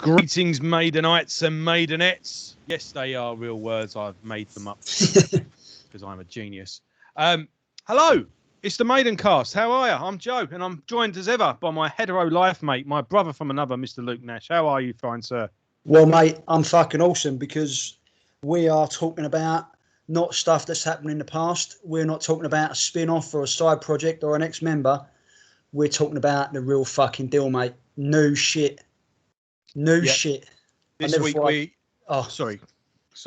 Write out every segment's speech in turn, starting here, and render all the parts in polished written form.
Greetings, Maidenites and Maidenettes. Yes, they are real words. I've made them up because I'm a genius. Hello, it's the Maidencast. How are you? I'm Joe, and I'm joined as ever by my hetero life mate, my brother from another, Mr. Luke Nash. How are you, fine sir? Well, mate, I'm fucking awesome because we are talking about not stuff that's happened in the past. We're not talking about a spin-off or a side project or an ex-member. We're talking about the real fucking deal, mate. New shit. New shit. This week we... Oh, sorry.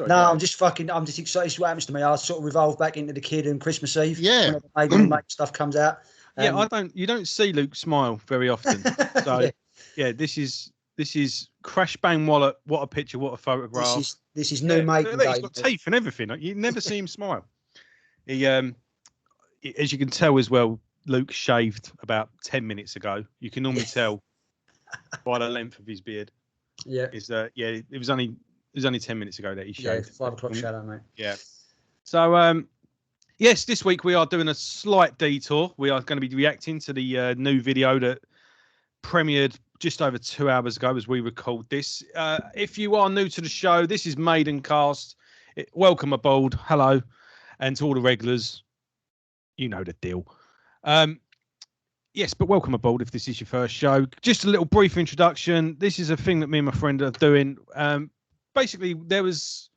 No, I'm just excited to see what happens to me. I sort of revolve back into the kid and Christmas Eve. Yeah. Whenever Maiden stuff comes out. You don't see Luke smile very often. So, yeah, this is crash bang wallet. What a picture, what a photograph. This is new Maiden. He's got teeth and everything. You never see him smile. He, as you can tell as well, Luke shaved about 10 minutes ago. You can normally tell by the length of his beard. Yeah. It was only 10 minutes ago that he shaved. Yeah, 5 o'clock shadow, mate. Yeah. So, yes, this week we are doing a slight detour. We are going to be reacting to the new video that premiered just over 2 hours ago as we record this. If you are new to the show, this is Maidencast. Welcome aboard. Hello. And to all the regulars, you know the deal. Yes, but welcome aboard if this is your first show. Just a little brief introduction. This is a thing that me and my friend are doing. Basically, there was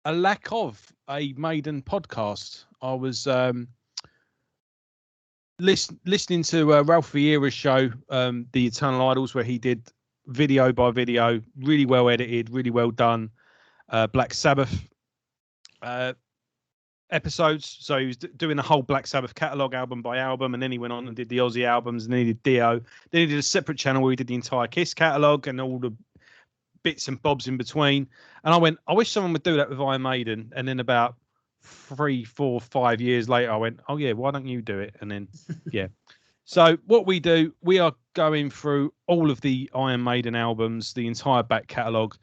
a lack of a Maiden podcast. I was listening to Ralph Vieira's show, The Eternal Idols, where he did video by video, really well edited, really well done. Black Sabbath episodes. So he was doing the whole Black Sabbath catalogue album by album, and then he went on and did the Aussie albums, and then he did Dio. Then he did a separate channel where he did the entire Kiss catalogue and all the bits and bobs in between. And I went, I wish someone would do that with Iron Maiden. And then about 3, 4, 5 years later, I went, oh yeah, why don't you do it? And then yeah. So what we do, we are going through all of the Iron Maiden albums, the entire back catalogue,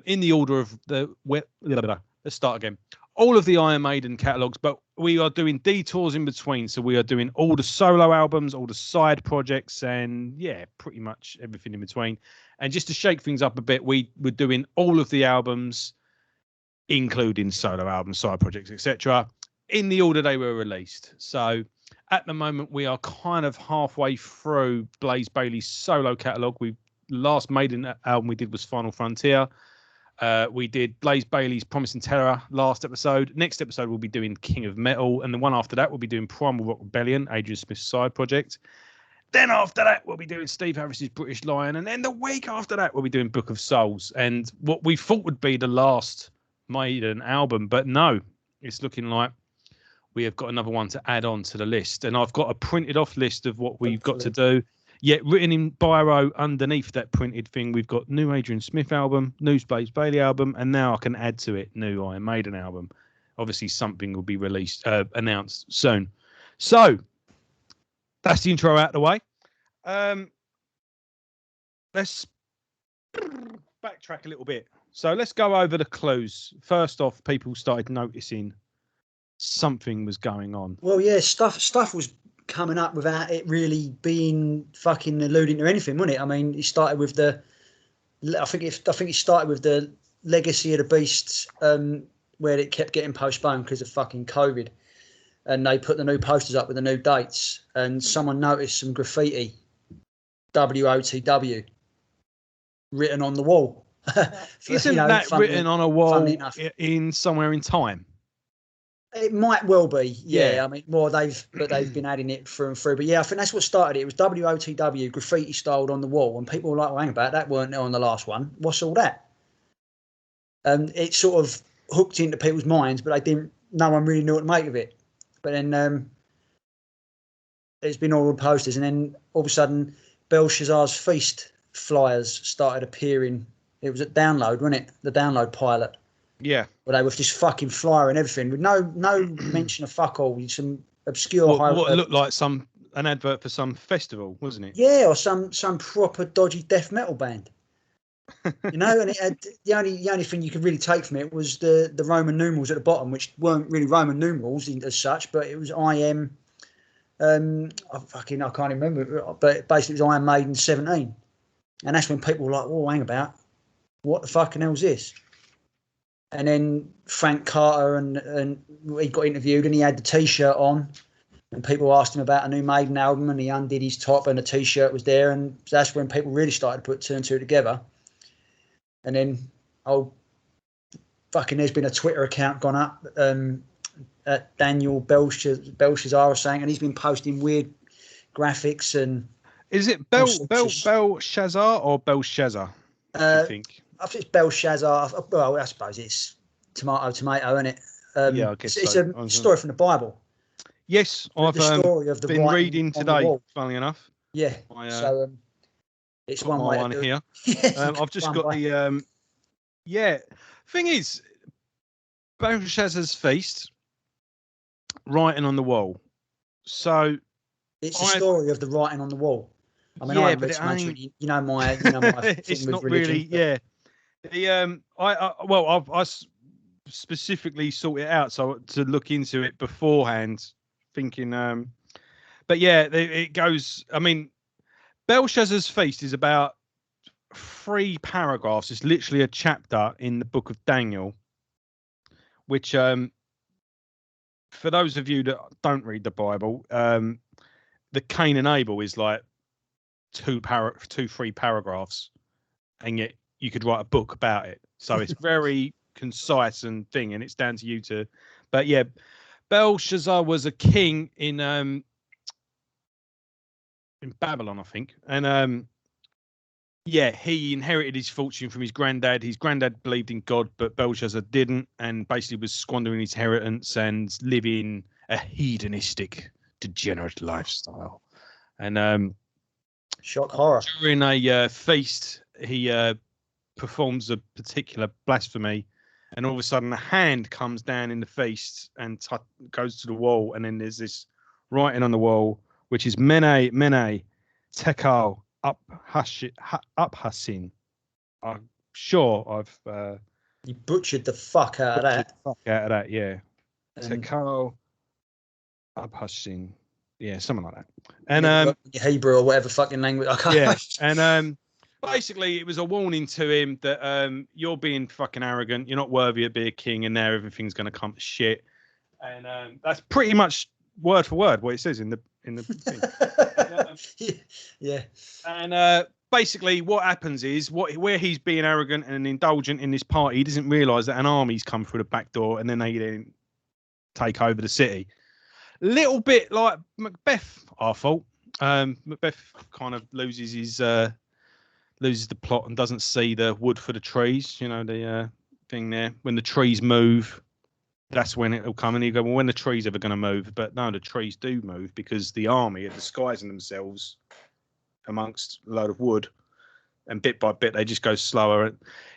in the order of the let's start again. All of the Iron Maiden catalogues, but we are doing detours in between. So we are doing all the solo albums, all the side projects, and yeah, pretty much everything in between. And just to shake things up a bit, we were doing all of the albums, including solo albums, side projects, etc., in the order they were released. So at the moment, we are kind of halfway through Blaze Bayley's solo catalogue. Last Maiden album we did was Final Frontier. We did Blaze Bayley's Promising Terror last episode. Next episode, we'll be doing King of Metal. And the one after that, we'll be doing Primal Rock Rebellion, Adrian Smith's side project. Then after that, we'll be doing Steve Harris's British Lion. And then the week after that, we'll be doing Book of Souls. And what we thought would be the last Maiden album. But no, it's looking like we have got another one to add on to the list. And I've got a printed off list of what we've got to do. Yet written in biro underneath that printed thing, we've got new Adrian Smith album, new Blaze Bayley album, and now I can add to it new Iron Maiden album. Obviously, something will be announced soon. So that's the intro out of the way. Let's backtrack a little bit. So let's go over the clues. First off, people started noticing something was going on. Well, yeah, stuff was coming up without it really being fucking alluding to anything, wasn't it? I mean, it started with I think it started with the Legacy of the Beasts, where it kept getting postponed because of fucking COVID, and they put the new posters up with the new dates, and someone noticed some graffiti, WOTW, written on the wall. Isn't that written on a wall in somewhere in time? It might well be, yeah. I mean, they've been adding it through and through. But yeah, I think that's what started it. It was WOTW, graffiti styled on the wall, and people were like, well, hang about that weren't there on the last one. What's all that? And it sort of hooked into people's minds, but no one really knew what to make of it. But then it's been all posters, and then all of a sudden, Belshazzar's Feast flyers started appearing. It was at Download, wasn't it? The Download pilot. Yeah. But they were just fucking flyer and everything with no mention of fuck all. Some obscure what looked like an advert for some festival, wasn't it? Yeah, or some proper dodgy death metal band. You know, and it had the only thing you could really take from it was the Roman numerals at the bottom, which weren't really Roman numerals as such, but it was IM. I can't remember, but basically it was Iron Maiden 17. And that's when people were like, "Oh, hang about, what the fucking hell's this?" And then Frank Carter and he got interviewed and he had the T-shirt on, and people asked him about a new Maiden album, and he undid his top and the T-shirt was there, and that's when people really started to put two and two together. And then, there's been a Twitter account gone up at Daniel Belshazzar or something, and he's been posting weird graphics and. Is it Belshazzar or Belshazzar? I think. I think it's Belshazzar. Well, I suppose it's tomato, isn't it? I guess it's a story from the Bible. Yes, I've been reading today. Funnily enough. Yeah. So it's one way one here. I've just got way. the. Thing is, Belshazzar's feast, writing on the wall. So it's a story of the writing on the wall. I mean, I read much. You know my it's not religion, really. Yeah. I specifically sought it out to look into it beforehand, thinking. But yeah, it goes. I mean, Belshazzar's feast is about 3 paragraphs. It's literally a chapter in the book of Daniel, which, for those of you that don't read the Bible, the Cain and Abel is like 3 paragraphs, and yet you could write a book about it. So it's very concise and thing, and it's down to you to. But yeah, Belshazzar was a king in Babylon, I think, and he inherited his fortune from his granddad. His granddad believed in God, but Belshazzar didn't, and basically was squandering his inheritance and living a hedonistic, degenerate lifestyle. And shock horror. During a feast, he performs a particular blasphemy, and all of a sudden a hand comes down in the feast and goes to the wall, and then there's this writing on the wall, which is Mene, Mene, Tekel, Uphasin. I'm sure I've... you butchered the fuck out of that. Yeah. Tekel, Uphasin. Yeah, something like that. And Hebrew or whatever fucking language. I can't. Yeah, and basically it was a warning to him that you're being fucking arrogant. You're not worthy of being a king, and now everything's going to come to shit. And that's pretty much word for word what it says in the thing. Yeah. And basically, what happens is where he's being arrogant and indulgent in this party, he doesn't realise that an army's come through the back door, and then they take over the city. Little bit like Macbeth, our fault. Macbeth kind of loses the plot and doesn't see the wood for the trees. You know, the thing there. When the trees move, that's when it'll come. And you go, well, when the trees ever going to move? But no, the trees do move because the army are disguising themselves amongst a load of wood. And bit by bit, they just go slower.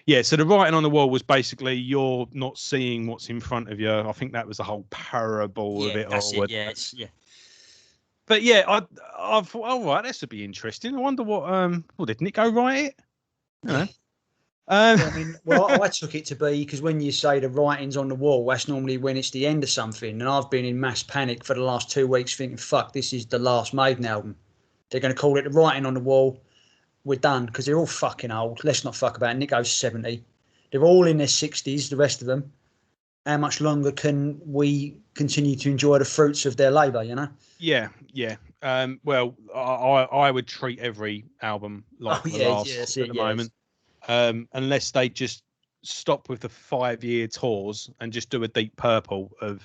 Yeah, so the writing on the wall was basically you're not seeing what's in front of you. I think that was the whole parable of it all. Yeah. But yeah, I thought, all right, this would be interesting. I wonder what did Nick go write it? No. I mean, I took it to be because when you say the writing's on the wall, that's normally when it's the end of something. And I've been in mass panic for the last 2 weeks thinking, fuck, this is the last Maiden album. They're going to call it the writing on the wall. We're done because they're all fucking old. Let's not fuck about it. Nico's 70. They're all in their 60s, the rest of them. How much longer can we continue to enjoy the fruits of their labour, you know? Yeah. Well, I would treat every album like the last at the moment. Unless they just stop with the 5-year tours and just do a Deep Purple of...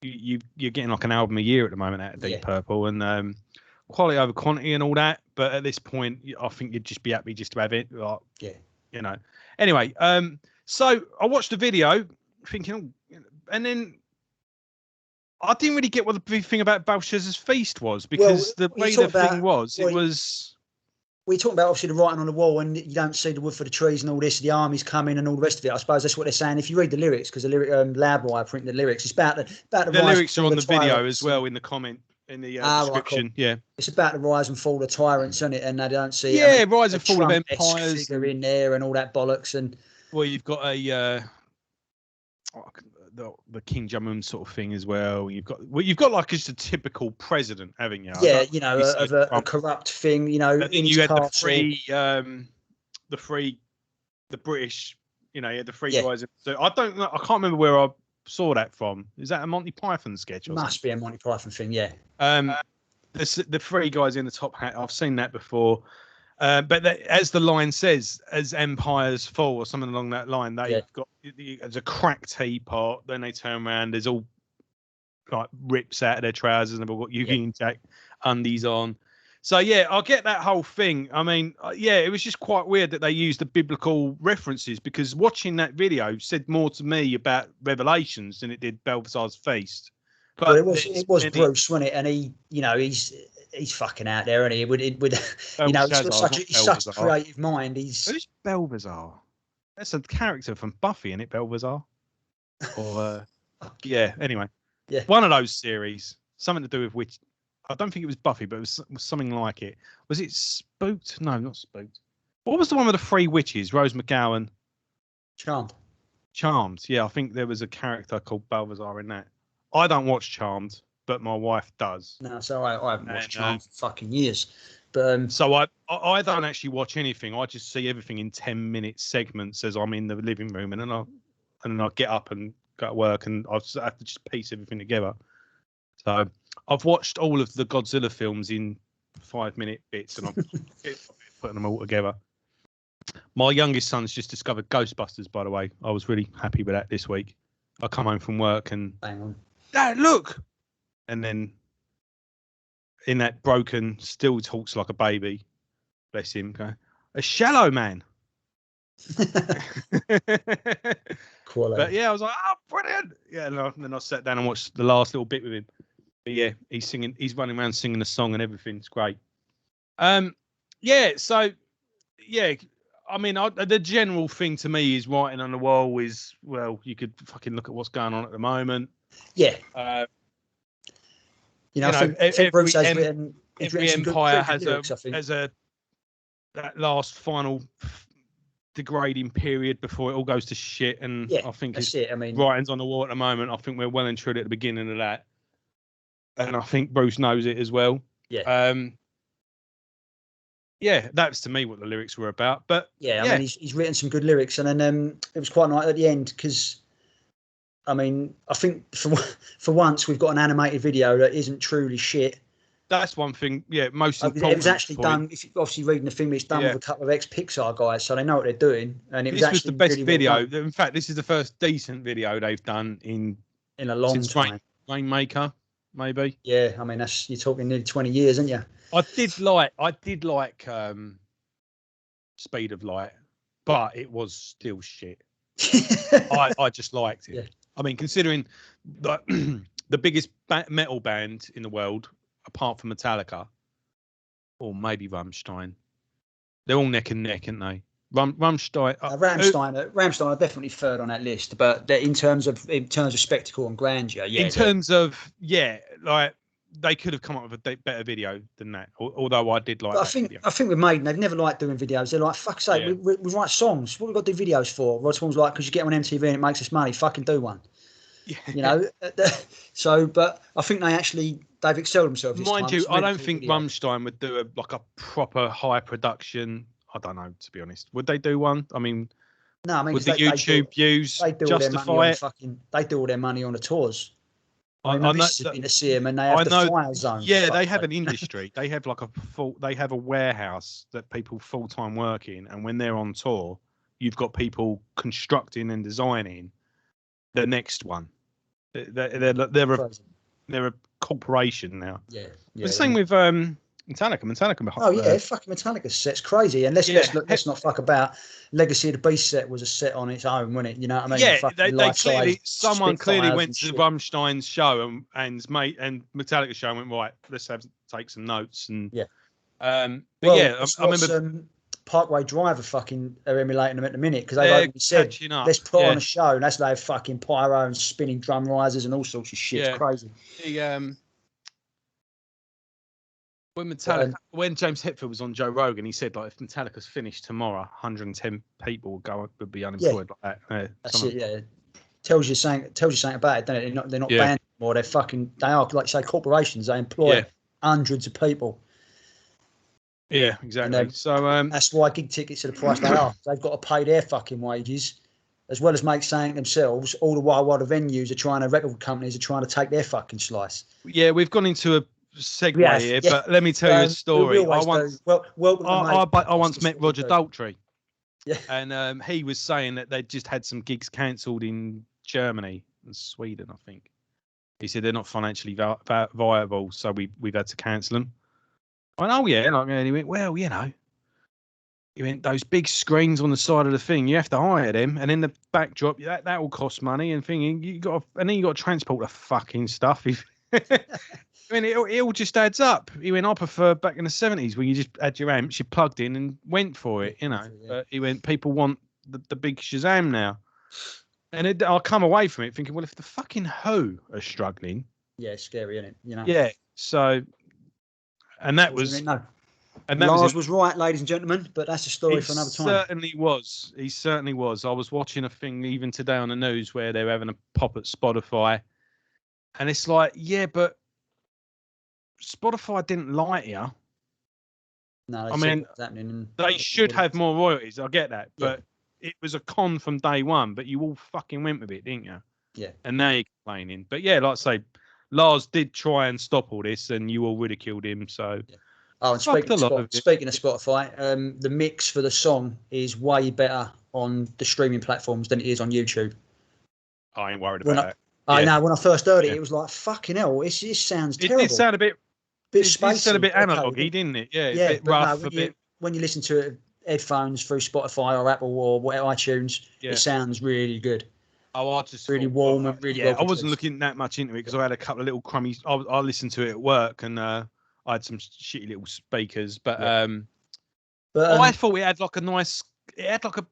You're getting like an album a year at the moment out of Deep Purple, and... quality over quantity and all that, but at this point I think you'd just be happy just to have it, like, you know. Anyway, so I watched the video thinking, and then I didn't really get what the big thing about Belshazzar's feast was, because the way the thing was, it was... We're talking about obviously the writing on the wall, and you don't see the wood for the trees and all this, the army's coming and all the rest of it. I suppose that's what they're saying. If you read the lyrics, because the Loudwire printed the lyrics, it's about the lyrics are on the video as well in the comment. In the description, cool. It's about the rise and fall of tyrants, isn't it? And they don't see rise and fall of empires figure in there and all that bollocks. And well, you've got a the King Jong-un sort of thing as well. You've got like just a typical president, haven't you? Yeah, you know, of a corrupt thing, you know, in his castle. The British, you know, you had the three Yeah. guys. So I don't know. I can't remember where I saw that from. Is that a Monty Python sketch? Or Must be a Monty Python thing, yeah. The three guys in the top hat. I've seen that before. But as the line says, as empires fall or something along that line, they've got there's a cracked teapot. Then they turn around. There's all like rips out of their trousers, and they've all got Union Jack undies on. So yeah, I get that whole thing. I mean, yeah, it was just quite weird that they used the biblical references, because watching that video said more to me about Revelations than it did Balthazar's feast. But well, it was Bruce, wasn't it? And he, you know, he's fucking out there, and he would you know, he's such a creative mind. Who's Balthazar? That's a character from Buffy, isn't it, Balthazar? Or yeah. Anyway, yeah, one of those series, something to do with which. I don't think it was Buffy, but it was something like it. Was it Spooked? No, not Spooked. What was the one with the three witches? Rose McGowan. Charmed. Charmed. Yeah, I think there was a character called Balthazar in that. I don't watch Charmed, but my wife does. No, so I haven't watched Charmed for fucking years. But so I don't actually watch anything. I just see everything in 10-minute segments as I'm in the living room, and then I get up and go to work, and I have to just piece everything together. So I've watched all of the Godzilla films in 5-minute bits, and I'm putting them all together. My youngest son's just discovered Ghostbusters, by the way. I was really happy with that this week. I come home from work and, Dad, look! And then in that broken, still talks like a baby, bless him, go, a shallow man. Quality. But yeah, I was like, oh, brilliant. Yeah, and then I sat down and watched the last little bit with him. But yeah, he's running around singing a song and everything. It's great. Yeah, so yeah, I mean, the general thing to me is writing on the wall is, well, you could fucking look at what's going on at the moment. Yeah. You know, I think Bruce has written empire has that last final degrading period before it all goes to shit, and I think that's it. I mean, writing's on the wall at the moment. I think we're well and truly at the beginning of that, and I think Bruce knows it as well. Yeah. Yeah, that's to me what the lyrics were about. But yeah, I mean, he's written some good lyrics, and then it was quite nice at the end because, I mean, I think for once we've got an animated video that isn't truly shit. That's one thing. Yeah, most important. It was actually done. If you're obviously reading the film, it's done with a couple of ex-Pixar guys, so they know what they're doing. And it was actually the best really video. Well done. In fact, this is the first decent video they've done in a long time. Rainmaker, maybe. Yeah, I mean, you're talking nearly 20 years, aren't you? I did like Speed of Light, but it was still shit. I just liked it. Yeah. I mean, considering the biggest metal band in the world, apart from Metallica, or maybe Rammstein, they're all neck and neck, aren't they? Rammstein are definitely third on that list, but in terms of spectacle and grandeur, yeah. In terms of like they could have come up with a better video than that. Although I did like. I think with Maiden, they've never liked doing videos. They're like, fuck's sake, we write songs. What have we got to do videos for? Rod Swan's like, because you get on MTV and it makes us money. Fucking do one. Yeah. You know. So, but I think they've excelled themselves. Mind you, I don't think Rammstein would do a proper high production. I don't know, to be honest. Would they do one? I mean, no. I mean, would the YouTube views justify it? They do all their money on the tours. I know been to see them, and they have the fire zone. Yeah, they have an industry. They have they have a warehouse that people full-time work in, and when they're on tour, you've got people constructing and designing the next one. They're a corporation now. Yeah. The same with Metallica. Oh yeah, fucking Metallica set's crazy. And let's not fuck about. Legacy of the Beast set was a set on its own, wasn't it? You know what I mean? Yeah, someone clearly went to Rammstein's show and Metallica show and went, right, let's take some notes and I remember Parkway Drive are emulating them at the minute because they've openly said let's put on a show, and that's they have fucking pyro and spinning drum risers and all sorts of shit. It's crazy. When James Hetfield was on Joe Rogan, he said, like, if Metallica's finished tomorrow, 110 people would be unemployed like that. That's it, yeah. tells you something about it, doesn't it? They're not banned anymore. They are, like say, corporations. They employ hundreds of people. Yeah, exactly. So that's why gig tickets are the price they are. They've got to pay their fucking wages, as well as make something themselves. All the while the venues are trying to, record companies are trying to take their fucking slice. Yeah, we've gone into a segue here, but let me tell you a story. I once met Roger Daltrey. Yeah. And he was saying that they'd just had some gigs cancelled in Germany and Sweden, I think. He said they're not financially viable, so we've had to cancel them. I went, oh yeah, and he went, well, you know, he went, those big screens on the side of the thing, you have to hire them, and then the backdrop, that will cost money, and then you got to transport the fucking stuff. I mean, it all just adds up. He went, I prefer back in the 70s when you just had your amps, you plugged in and went for it, you know. Yeah. But he went, people want the big Shazam now. And I'll come away from it thinking, well, if the fucking Who are struggling. Yeah, it's scary, isn't it? You know? Yeah. So, and that was. No. And Lars was right, ladies and gentlemen, but that's a story for another time. He certainly was. I was watching a thing even today on the news where they were having a pop at Spotify. And it's like, yeah, but Spotify didn't like you. No, I mean, they should have more royalties. I get that, but it was a con from day one. But you all fucking went with it, didn't you? Yeah. And now you're complaining. But yeah, like I say, Lars did try and stop all this, and you all ridiculed him. So. Yeah. Oh, and speaking of Spotify, the mix for the song is way better on the streaming platforms than it is on YouTube. I ain't worried about that. I know when I first heard it, it was like, fucking hell, it sounds terrible. It did sound a bit spacey. It sounded a bit analogy, didn't it? Yeah, a bit rough. When you listen to it headphones through Spotify or Apple or whatever iTunes, it sounds really good. Oh, I just really warm and really well. I wasn't looking that much into it because I had a couple of little crummy. I listened to it at work and I had some shitty little speakers, but I thought it had like a nice. It had like a.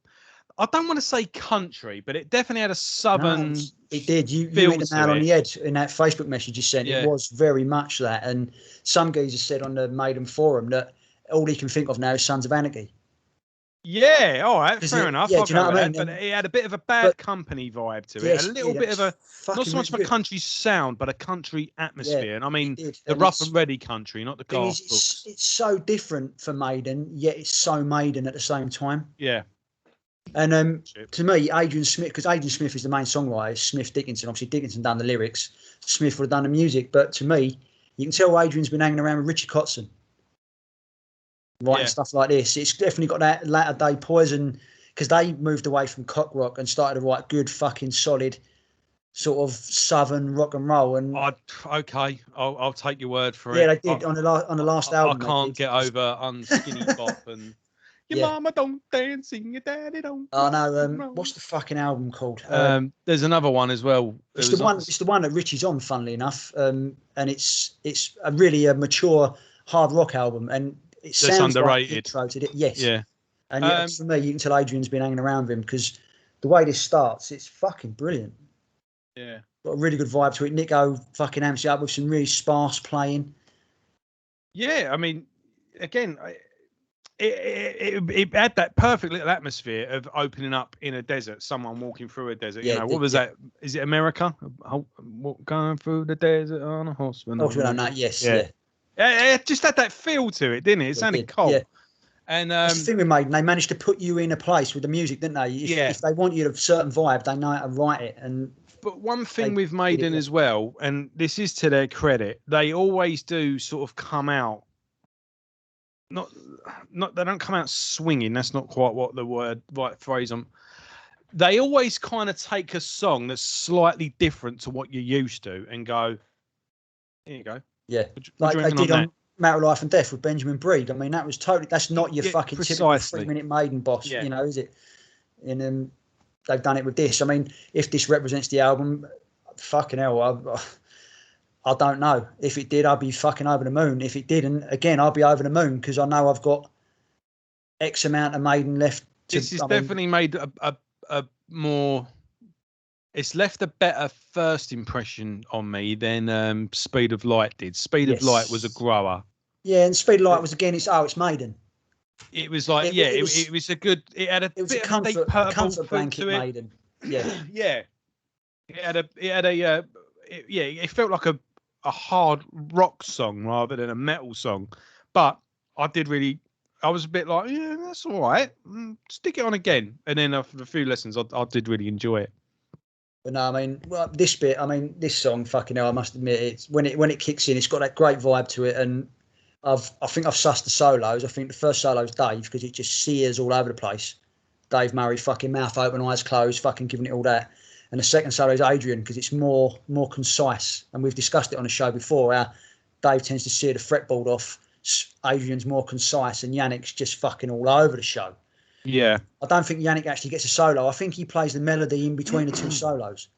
I don't want to say country, but it definitely had a southern. No, it did. You hit the nail on the head in that Facebook message you sent. Yeah. It was very much that. And some geezer said on the Maiden forum that all he can think of now is Sons of Anarchy. Yeah, all right, fair enough. Yeah, do you know what I mean? But it had a bit of a Bad Company vibe to it. A little bit of a, not so much of a country sound, but a country atmosphere. Yeah, and I mean, the rough and ready country, not the gospel. It's so different for Maiden, yet it's so Maiden at the same time. Yeah. And to me, Adrian Smith, because Adrian Smith is the main songwriter, Smith Dickinson. Obviously, Dickinson done the lyrics. Smith would have done the music. But to me, you can tell Adrian's been hanging around with Richie Kotzen, writing stuff like this. It's definitely got that latter day Poison, because they moved away from cock rock and started to write good, fucking solid, sort of southern rock and roll. And okay, I'll take your word for it. Yeah, they did on the last album. I can't get over Unskinny Bop and. Your mama don't dance and your daddy don't. Oh no! What's the fucking album called? There's another one as well. It's the one that Richie's on, funnily enough. And it's a really mature hard rock album, and it sounds underrated. Like it. Yes. Yeah. And for me, you can tell Adrian's been hanging around with him because the way this starts, it's fucking brilliant. Yeah. Got a really good vibe to it. Nico fucking amps it up with some really sparse playing. Yeah, I mean, again. It had that perfect little atmosphere of opening up in a desert, someone walking through a desert. Yeah, what was that? Is it America? Going through the desert on a horse? Yes. Yeah. It just had that feel to it, didn't it? It sounded cold. Yeah. And that's the thing with Maiden, they managed to put you in a place with the music, didn't they? If they want you to a certain vibe, they know how to write it. But one thing with Maiden as well, and this is to their credit, they always do sort of come out. Not they don't come out swinging. That's not quite what the right phrase. They always kind of take a song that's slightly different to what you're used to and go, here you go. Yeah, like they did on Matter of Life and Death with Benjamin Breed. I mean, that's not your fucking typical 3-minute Maiden boss, you know, is it? And they've done it with this. I mean, if this represents the album, fucking hell, I don't know. If it did, I'd be fucking over the moon. If it didn't, again, I'd be over the moon because I know I've got X amount of Maiden left. This has definitely made a more. It's left a better first impression on me than Speed of Light did. Speed of Light was a grower. Yeah, and Speed of Light was again. It's Maiden. It was like it was a good. It had a bit of a comfort blanket Maiden. Yeah, yeah. It felt like a hard rock song rather than a metal song. But I was a bit like, yeah, that's all right. Stick it on again. And then after a few lessons, I did really enjoy it. But no, I mean, well, this song, fucking hell, I must admit, it's when it kicks in, it's got that great vibe to it. And I think I've sussed the solos. I think the first solo's Dave because it just sears all over the place. Dave Murray, fucking mouth open, eyes closed, fucking giving it all that. And the second solo is Adrian because it's more concise. And we've discussed it on the show before how Dave tends to sear the fretboard off. Adrian's more concise and Yannick's just fucking all over the show. Yeah. I don't think Yannick actually gets a solo. I think he plays the melody in between the two solos.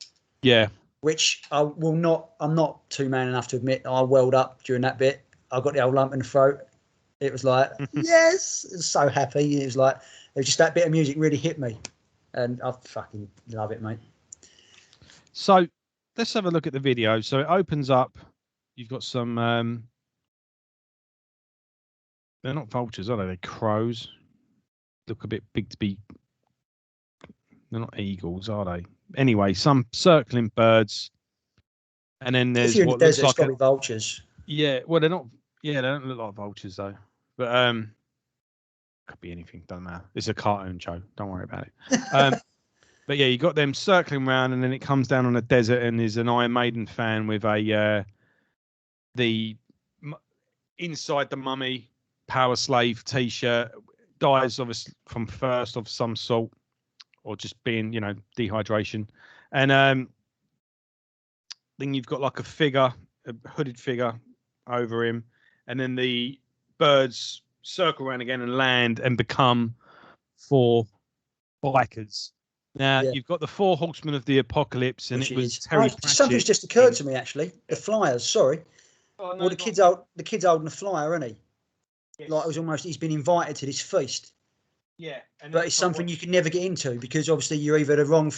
Yeah. Which I'm not too man enough to admit I welled up during that bit. I got the old lump in the throat. It was like, yes, I was so happy. It was just that bit of music really hit me. And I fucking love it, mate. So let's have a look at the video. So it opens up. You've got some. They're not vultures, are they? They're crows. Look a bit big to be. They're not eagles, are they? Anyway, some circling birds. And then there's if you're in what the desert, looks it's got like to be vultures. Yeah, well, they're not. Yeah, they don't look like vultures though. But could be anything. Doesn't matter. It's a cartoon show. Don't worry about it. But yeah, you got them circling around, and then it comes down on a desert, and there's an Iron Maiden fan with inside the Mummy Power Slave T-shirt. Dies obviously from thirst of some sort, or just being, dehydration. And then you've got like a hooded figure over him, and then the birds circle around again and land and become 4 bikers. Now, You've got the 4 horsemen of the apocalypse, and Which it was Terry Pratchett. Something's just occurred to me, actually. The flyers, sorry. Oh, no, well, the kid's holding a flyer, isn't he? Yes. Like it was almost, he's been invited to this feast. Yeah. But it's something you can never get into because obviously you're either the wrong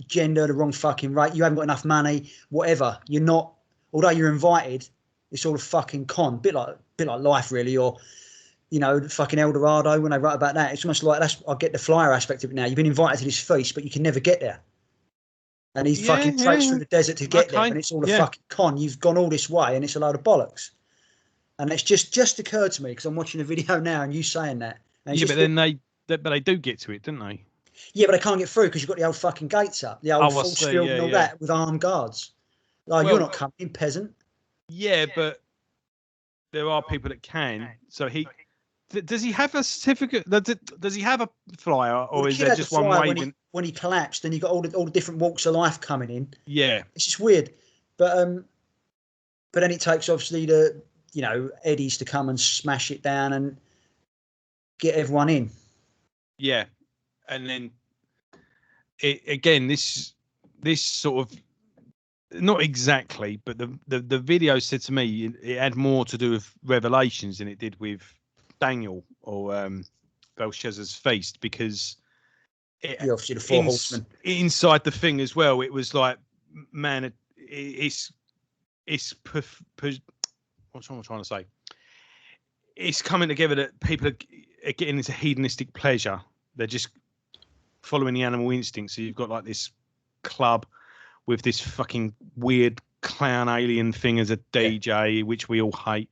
gender, the wrong fucking rate, you haven't got enough money, whatever. You're not, although you're invited, it's all a fucking con. Bit like life, really, or fucking El Dorado when they write about that. It's almost like I get the flyer aspect of it now. You've been invited to this feast, but you can never get there. And he fucking treks through the desert to get there, and it's all a fucking con. You've gone all this way, and it's a load of bollocks. And it's just occurred to me because I'm watching a video now, and you saying that. And but then they do get to it, don't they? Yeah, but they can't get through because you've got the old fucking gates up, the old force field and all that with armed guards. Like, you're not coming, peasant. Yeah, but there are people that can. So does he have a certificate? Does he have a flyer, or is there just one waving? When he collapsed, and you got all the different walks of life coming in. Yeah, it's just weird. But then it takes obviously the Eddies to come and smash it down and get everyone in. Yeah, and then this sort of. Not exactly, but the video said to me it had more to do with Revelations than it did with Daniel or Belshazzar's feast, because obviously the 4 horsemen inside the thing as well. It was like, man, it's what am I trying to say? It's coming together that people are getting into hedonistic pleasure. They're just following the animal instinct. So you've got like this club with this fucking weird clown alien thing as a DJ, which we all hate.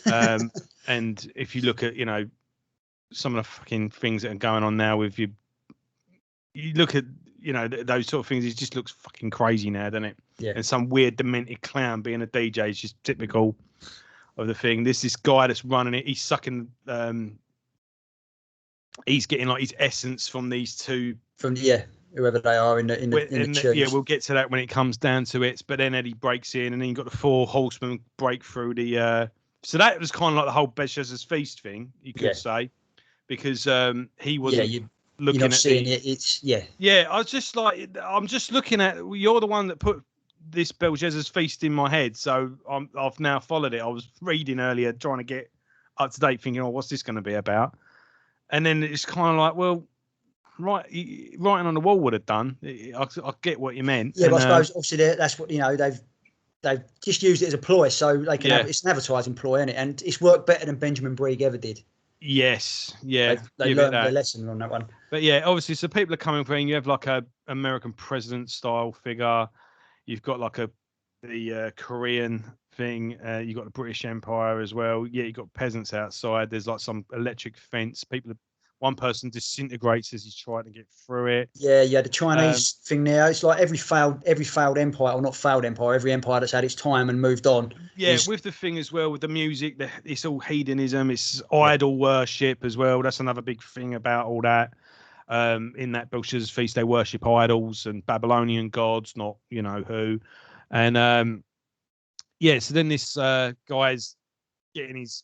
And if you look at, some of the fucking things that are going on now with you look at, those sort of things, it just looks fucking crazy now, doesn't it? Yeah. And some weird demented clown being a DJ is just typical of the thing. This guy that's running it, he's sucking, he's getting like his essence from these two. Whoever they are in the church. Yeah, we'll get to that when it comes down to it. But then Eddie breaks in, and then you've got the 4 horsemen break through the. So that was kind of like the whole Belshazzar's feast thing, you could say, because he wasn't looking at seeing it. It's Yeah, I was just like, I'm just looking at. You're the one that put this Belshazzar's feast in my head, so I've now followed it. I was reading earlier, trying to get up to date, thinking, what's this going to be about? And then it's kind of like, well. Writing on the wall would have done. I get what you meant. Yeah, but I suppose obviously that's what they've just used it as a ploy, so they can have it's an advertising ploy, isn't it? And it's worked better than Benjamin Brigg ever did. Yes, yeah, They learned their lesson on that one. But yeah, obviously, so people are coming for you have like a American president style figure. You've got like the Korean thing. You've got the British Empire as well. Yeah, you've got peasants outside. There's like some electric fence. One person disintegrates as he's trying to get through it. Yeah, the Chinese thing there. It's like every failed empire, or not failed empire, every empire that's had its time and moved on. Yeah, with the thing as well, with the music, it's all hedonism. It's idol worship as well. That's another big thing about all that. In that Belshazzar's feast, they worship idols and Babylonian gods, not who. And so then this guy's getting his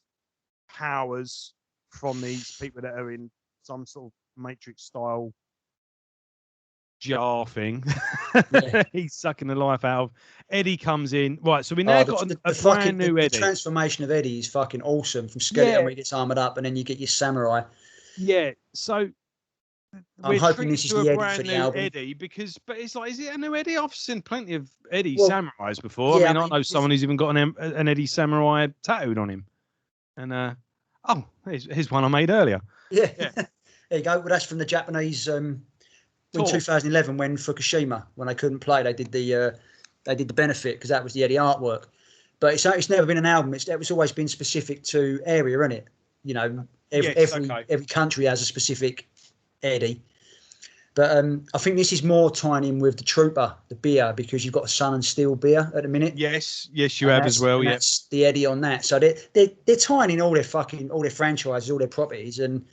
powers from these people that are in some sort of Matrix style jar thing. Yeah. He's sucking the life out of Eddie. Comes in, right? So we now got a brand new Eddie. The transformation of Eddie is fucking awesome. From skeleton where he gets armored up, and then you get your samurai. Yeah, so I'm hoping this is the Eddie for the album. Eddie, but it's like, is it a new Eddie? I've seen plenty of Eddie samurais before. Yeah, I mean, I know someone who's even got an Eddie samurai tattooed on him. And here's one I made earlier. Yeah. There you go. Well, that's from the Japanese in 2011 when Fukushima, when they couldn't play, they did the benefit because that was the Eddie artwork. But it's never been an album. It's always been specific to area, isn't it? Every country has a specific Eddie. But I think this is more tying in with the Trooper, the beer, because you've got a Sun and Steel beer at the minute. Yes, you have as well. That's the Eddie on that. So they're tying in all their franchises, all their properties, and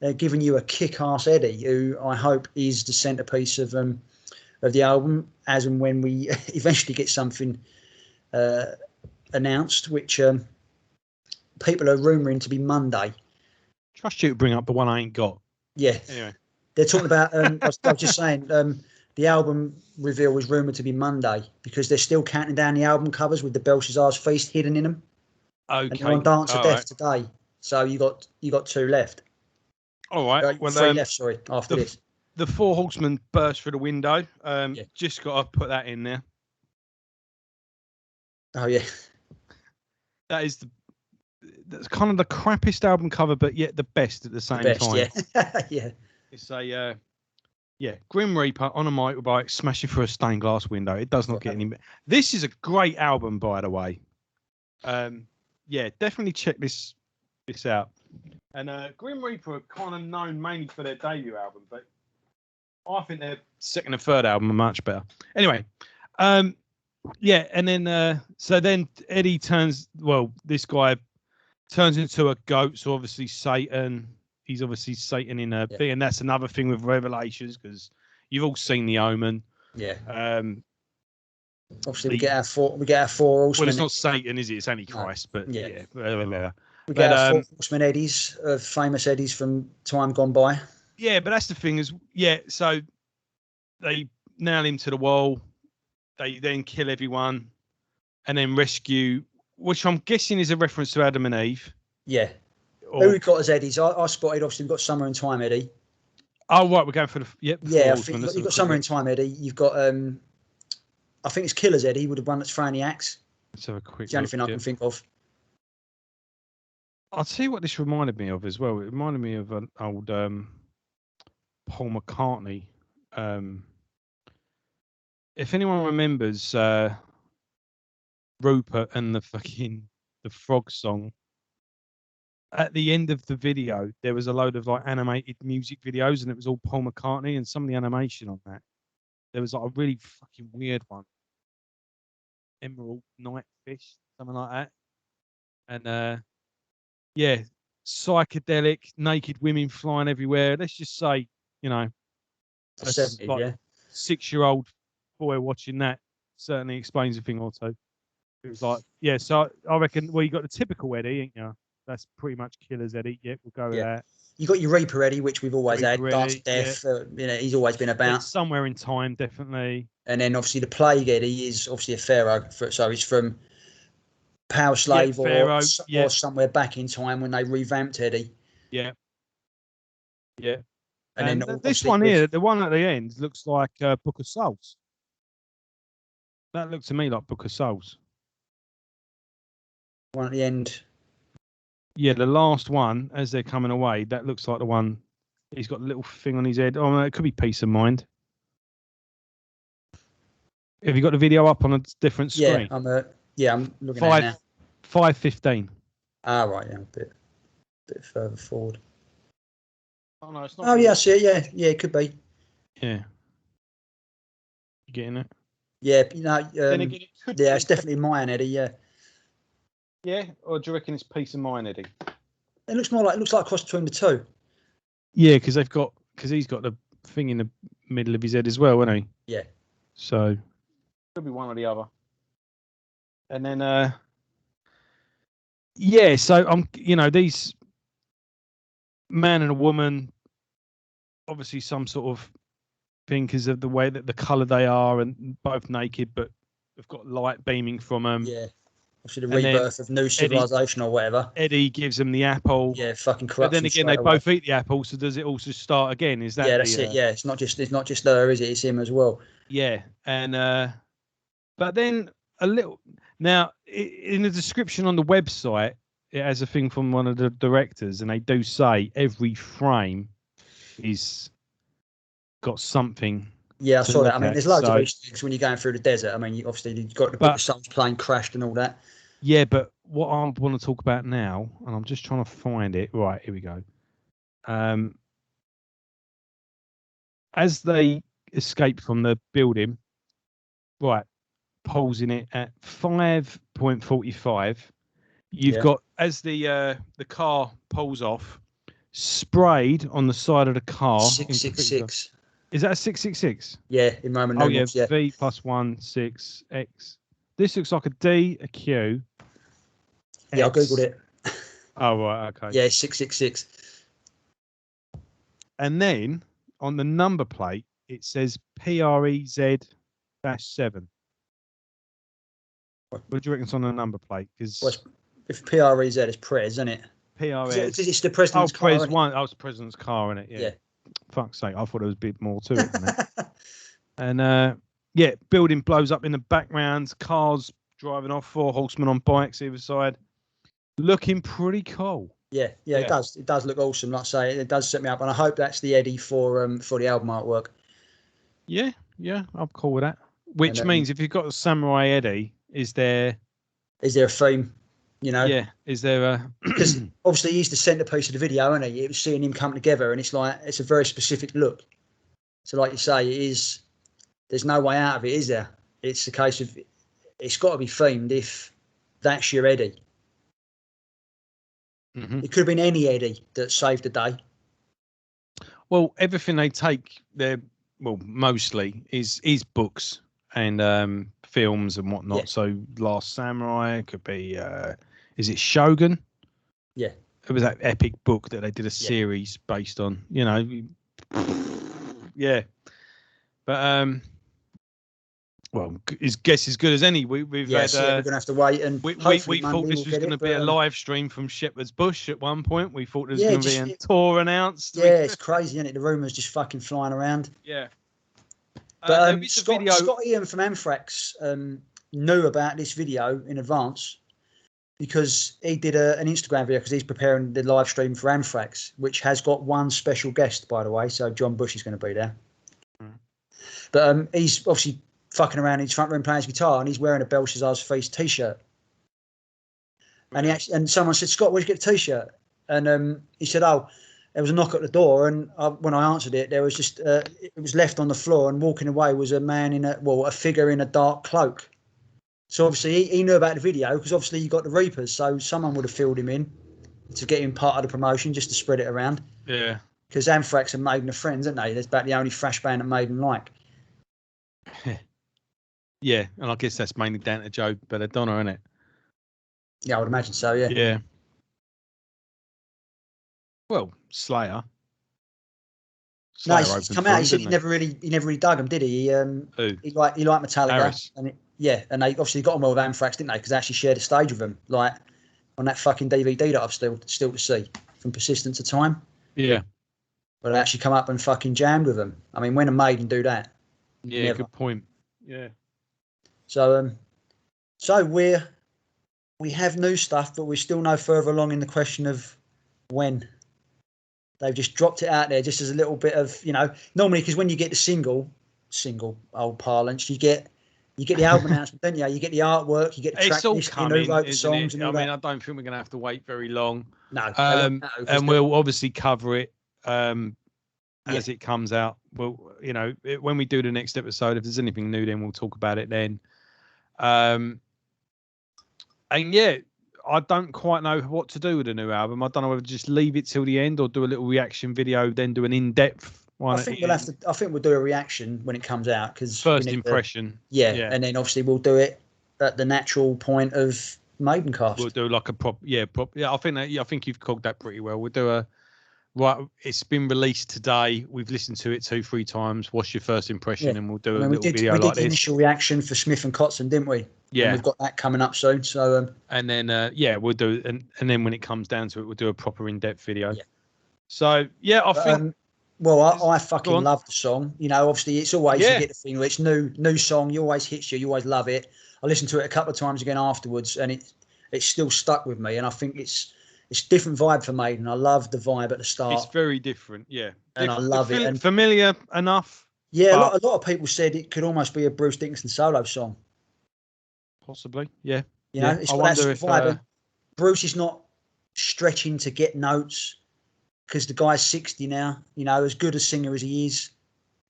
they're giving you a kick-ass Eddie, who I hope is the centerpiece of the album, as and when we eventually get something announced, which people are rumouring to be Monday. Trust you to bring up the one I ain't got. Yeah. Anyway. They're talking about, I was just saying, the album reveal was rumoured to be Monday because they're still counting down the album covers with the Belshazzar's feast hidden in them. Okay. And they're on Dance of Death today. So you got 2 left. All right. 3 left, after this. The 4 horsemen burst through the window. Just got to put that in there. Oh, yeah. That's kind of the crappiest album cover, but yet the best at the same time. Yeah. Yeah. It's a Grim Reaper on a motorbike smashing through a stained glass window. It does not get any better. This is a great album, by the way. Definitely check this out. And Grim Reaper are kind of known mainly for their debut album, but I think their second and third album are much better. Anyway, and then so then Eddie this guy turns into a goat, so obviously Satan. He's obviously Satan in a thing, and that's another thing with Revelations, because you've all seen The Omen. Yeah. Obviously, we get our four horsemen. Well, it's not Satan, is it? It's only Christ, but yeah. We get our 4 horsemen Eddies, famous Eddies from time gone by. Yeah, but that's the thing so they nail him to the wall. They then kill everyone, and then rescue, which I'm guessing is a reference to Adam and Eve. Yeah. Who we got as Eddies? I spotted, obviously, we've got Summer in Time Eddie. Oh, right, we're going for the... I think you've got Summer in Time Eddie. You've got, I think it's Killers Eddie, with the one that's throwing the axe. Let's have a quick It's the only thing I can think of. I'll tell you what this reminded me of as well. It reminded me of an old Paul McCartney. If anyone remembers Rupert and the frog song, at the end of the video, there was a load of like animated music videos, and it was all Paul McCartney, and some of the animation on that. There was like a really fucking weird one. Emerald Nightfish, something like that. And psychedelic, naked women flying everywhere. Let's just say, a 6-year-old boy watching that certainly explains a thing or two. It was like, so I reckon, you got the typical Eddie, ain't you? That's pretty much Killers Eddie. Yeah, we'll go with that. You got your Reaper Eddie, which we've always had. Dance of Death, he's always been about. It's somewhere in time, definitely. And then obviously the Plague Eddie is obviously a pharaoh, so he's from Power Slave or somewhere back in time when they revamped Eddie. Yeah. Yeah. And then this one here, the one at the end, looks like Book of Souls. That looked to me like Book of Souls. One at the end. Yeah, the last one, as they're coming away, that looks like the one. He's got a little thing on his head. Oh, no, it could be Peace of Mind. Have you got the video up on a different screen? Yeah, I'm looking at it now. 5:15. Ah, right, yeah, a bit further forward. Oh no, it's not. Oh yeah, I see it. Yeah, it could be. Yeah. You getting it? Yeah, Yeah, it's definitely mine, Eddie. Yeah. Yeah, or do you reckon it's Peace of Mind, Eddie? It looks like a cross between the two. Yeah, because he's got the thing in the middle of his head as well, hasn't he? Yeah. So could be one or the other. And then yeah, so these man and a woman, obviously some sort of thing because of the way that the colour they are, and both naked, but they've got light beaming from them. Yeah. Obviously, the rebirth of new civilization or whatever. Eddie gives them the apple. Yeah, fucking corruption. But then again, they both eat the apple. So does it also start again? Is that? Yeah, that's it. Yeah, it's not just her, is it? It's him as well. Yeah, and but then a little now in the description on the website, it has a thing from one of the directors, and they do say every frame is got something. Yeah, I saw that. I mean, there's loads of Easter eggs when you're going through the desert. I mean, you've got the book of someone's plane crashed and all that. Yeah, but what I want to talk about now, and I'm just trying to find it. Right, here we go. As they escape from the building, right, pausing it at 5:45. You've got, as the car pulls off, sprayed on the side of the car. 666. Is that a 666? Yeah, in Roman numerals. Yeah, V plus 1 6 X. This looks like a D, a Q. Yeah, I googled it. Oh right, okay. Yeah, 666. And then on the number plate it says PREZ-7. What do you reckon's on the number plate? Because if PREZ is Prez, isn't it? PREZ. It's the president's car. Prez one. Oh, it's the president's car, isn't it? Yeah. Fuck's sake! I thought there was a bit more to it than that. And yeah, building blows up in the background. Cars driving off. 4 horsemen on bikes either side. Looking pretty cool. Yeah, it does. It does look awesome. Like I say, it does set me up, and I hope that's the Eddie for the album artwork. Yeah, I'm cool with that. Which means if you've got a Samurai Eddie, is there a theme? You know? Yeah. Is there a? Because obviously he's the centerpiece of the video, isn't he? It was seeing him come together, and it's a very specific look. So, like you say, it is. There's no way out of it, is there? It's a case of it's got to be themed if that's your Eddie. Mm-hmm. It could have been any Eddie that saved the day. Well, everything they take, mostly is books and films and whatnot. Yeah. So, Last Samurai could be. Is it Shogun? Yeah. It was that epic book that they did a series based on. You know. Yeah. But well, his guess is good as any. We've had. We're gonna have to wait, and we thought this was going to be a live stream from Shepherd's Bush at one point. We thought there was going to be a tour announced. Yeah, it's crazy, isn't it? The rumours just fucking flying around. Yeah. But Scott Ian from Anthrax knew about this video in advance because he did an Instagram video because he's preparing the live stream for Anthrax, which has got one special guest, by the way. So John Bush is going to be there. Mm. But he's obviously fucking around in his front room playing his guitar, and he's wearing a Belshazzar's Feast t-shirt. And and someone said, "Scott, where'd you get the t-shirt?" And he said, "Oh, there was a knock at the door, and when I answered it, there was just it was left on the floor, and walking away was a man in a figure in a dark cloak." So obviously he knew about the video because obviously you got the Reapers, so someone would have filled him in to get him part of the promotion just to spread it around. Yeah. Because Anthrax and Maiden are friends, aren't they? That's about the only thrash band that Maiden like. Yeah, and I guess that's mainly down to Joe Belladonna, isn't it? Yeah, I would imagine so. Yeah. Yeah. Well, Slayer. No, he's come out. He said he never really dug them, did he? He liked Metallica, Harris. And they obviously got on well with Anthrax, didn't they? Because they actually shared a stage with them, like on that fucking DVD that I've still to see from Persistence of Time. Yeah. But they actually come up and fucking jammed with them. I mean, when a Maiden do that? Yeah, never. Good point. Yeah. So we're We have new stuff, but we're still no further along in the question of when. They've just dropped it out there just as a little bit of, normally because when you get the single old parlance, you get the album announcement, don't you? You get the artwork, you get the track list, you wrote the songs and all that. I mean, I don't think we're going to have to wait very long. No. And we'll obviously cover it as it comes out. Well, when we do the next episode, if there's anything new, then we'll talk about it then. And yeah, I don't quite know what to do with the new album. I don't know whether to just leave it till the end or do a little reaction video, then do an in-depth one. I think we'll do a reaction when it comes out because first impression. Yeah, and then obviously we'll do it at the natural point of Maidencast. We'll do like a prop. Yeah. I think you've called that pretty well. We'll do a. Right, it's been released today. We've listened to it 2-3 times. What's your first impression? And we'll do a little video like this. We did the initial reaction for Smith and Kotzen, didn't we? Yeah, and we've got that coming up soon. So and then we'll do and then when it comes down to it, we'll do a proper in-depth video. Yeah. So I think. I fucking love the song. Obviously it's always you get the thing where it's new song. You always hits you. You always love it. I listened to it a couple of times again afterwards, and it's still stuck with me. And I think it's different vibe for Maiden. I love the vibe at the start. It's very different, and I love it. And familiar enough. Yeah, a lot of people said it could almost be a Bruce Dickinson solo song. Possibly, yeah. It's got that sort of vibe. Bruce is not stretching to get notes because the guy's 60 now. As good a singer as he is,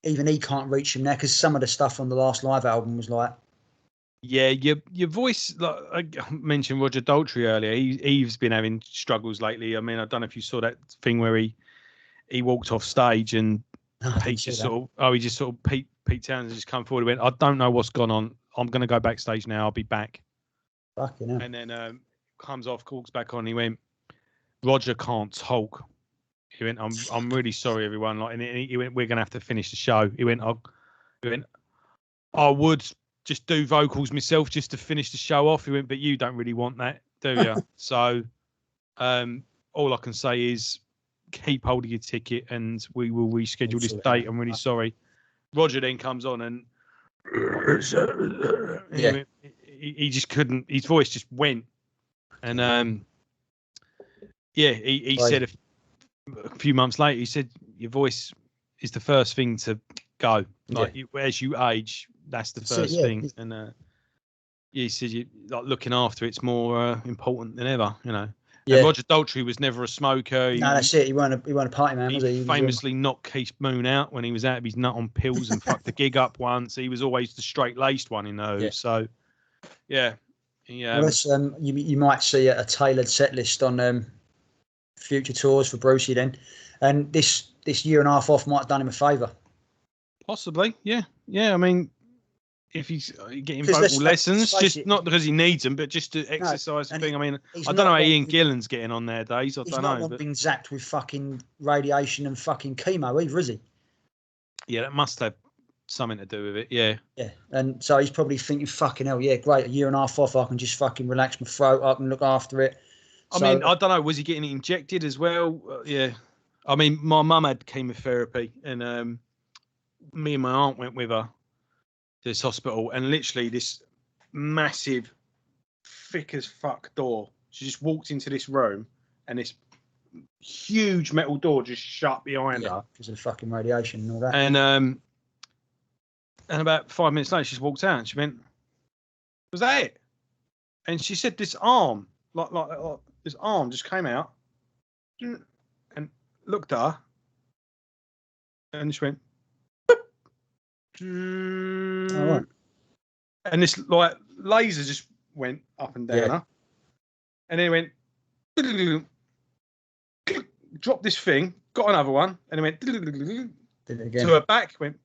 even he can't reach him now because some of the stuff on the last live album was like. Yeah, your voice. Like I mentioned Roger Daltrey earlier. He's been having struggles lately. I mean, I don't know if you saw that thing where he walked off stage and Pete just sort of Pete Townsend just come forward and went, I don't know what's gone on. I'm going to go backstage now. I'll be back. Fucking hell. And then comes off, walks back on. He went, Roger can't talk. He went, I'm really sorry, everyone. Like, and he went, we're going to have to finish the show. He went, I would just do vocals myself just to finish the show off. He went, but you don't really want that, do you? So all I can say is keep holding your ticket and we will reschedule this date. I'm really sorry. Roger then comes on and he just couldn't, his voice just went. And he said a few months later, he said, your voice is the first thing to go. Like as you age, that's the first thing. And he said, like looking after it's more important than ever, Yeah. And Roger Daltrey was never a smoker. That's it. He weren't a party man, was he? He famously knocked Keith Moon out when he was out of his nut on pills and fucked the gig up once. He was always the straight-laced one in those. Yeah. So, yeah. Well, you might see a tailored set list on future tours for Brucey then. And this year and a half off might have done him a favour. Possibly, yeah. Yeah, I mean, if he's getting vocal lessons, just not because he needs them, but just to exercise the thing. I mean, I don't know how Ian Gillan's getting on nowadays. I don't know. He's not been zapped with fucking radiation and fucking chemo either, is he? Yeah, that must have something to do with it, yeah. Yeah, and so he's probably thinking, fucking hell, yeah, great, a year and a half off, I can just fucking relax my throat up and look after it. I mean, I don't know, was he getting it injected as well? Yeah. I mean, my mum had chemotherapy and me and my aunt went with her to this hospital, and literally this massive, thick as fuck door. She just walked into this room, and this huge metal door just shut behind her because of the fucking radiation and all that. And about 5 minutes later, she just walked out, and she went, "Was that it?" And she said, "This arm, like this arm, just came out, and looked at her, and she went." All right. And this like laser just went up and down her, and then it went dropped this thing, got another one, and it went did it again to her back, went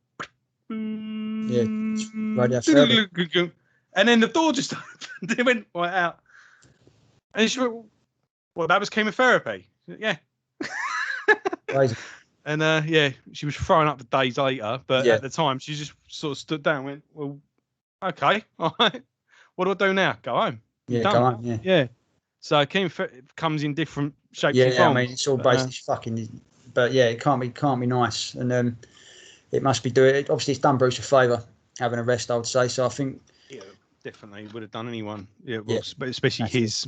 radiotherapy. And then the door just opened, it went right out, and she went, "Well, that was chemotherapy." Yeah. Crazy. And she was throwing up the days later, but at the time she just sort of stood down and went, "Well, okay, all right. What do I do now? Go home." Yeah, go home, yeah. So chemotherapy comes in different shapes and forms. Yeah, I mean, it's all basically fucking, but yeah, it can't be nice. And it must be doing it. Obviously, it's done Bruce a favour having a rest, I would say. So I think definitely would have done anyone. Yeah, Yeah. but especially his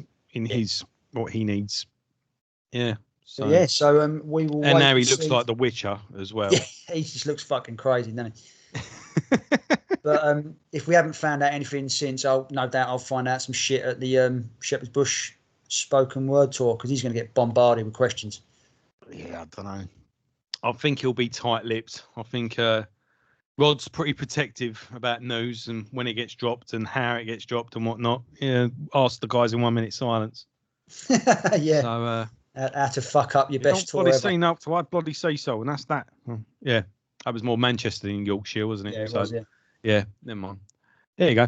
what he needs. Yeah. So yeah, so we will. And wait now he and looks see. like the Witcher as well. Yeah, he just looks fucking crazy, doesn't he? But if we haven't found out anything since, no doubt I'll find out some shit at the Shepherd's Bush spoken word tour, because he's going to get bombarded with questions. Yeah, I don't know. I think he'll be tight-lipped. I think Rod's pretty protective about news and when it gets dropped and how it gets dropped and whatnot. Yeah, ask the guys in 1 minute silence. Yeah. So how to fuck up your best tour ever. ever. Seen up to I'd bloody say so, and that's that. Yeah, that was more Manchester than Yorkshire, wasn't it? Yeah, it was. Yeah. Yeah, never mind. There you go.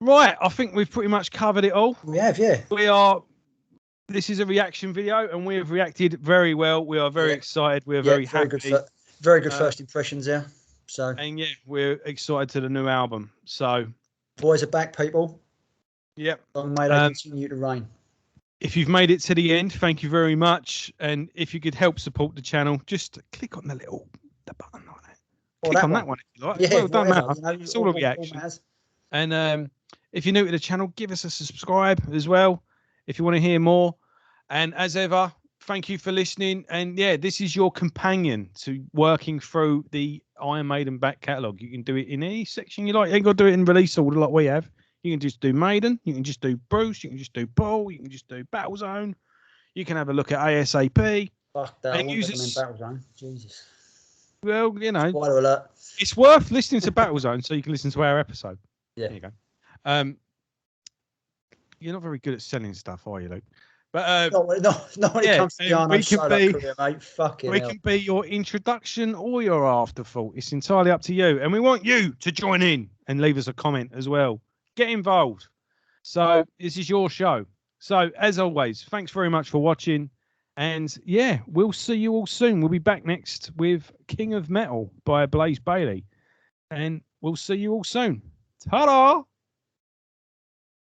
Right, I think we've pretty much covered it all. We have, yeah. This is a reaction video, and we have reacted very well. We are very excited. We are very happy. Very good first impressions there. So. And yeah, we're excited to the new album. So. Boys are back, people. Yep. Long may they continue to reign. If you've made it to the end, thank you very much. And if you could help support the channel, just click on the button like that. Click on that one if you like. Yeah, well, don't matter. You know, it's all a reaction. And if you're new to the channel, give us a subscribe as well if you want to hear more. And as ever, thank you for listening. And yeah, this is your companion to working through the Iron Maiden back catalogue. You can do it in any section you like. You ain't got to do it in release order like we have. You can just do Maiden. You can just do Bruce. You can just do Paul. You can just do Battlezone. You can have a look at ASAP. Fuck that. I want to Battlezone. Jesus. Well, you know, spoiler alert. It's worth listening to Battlezone so you can listen to our episode. Yeah. There you go. You're not very good at selling stuff, are you, Luke? But not when it comes to the Arnold Solo career, mate. Fucking hell. Can be your introduction or your afterthought. It's entirely up to you. And we want you to join in and leave us a comment as well. Get involved. So this is your show. So as always, thanks very much for watching. And yeah, we'll see you all soon. We'll be back next with King of Metal by Blaze Bayley. And we'll see you all soon. Ta-da!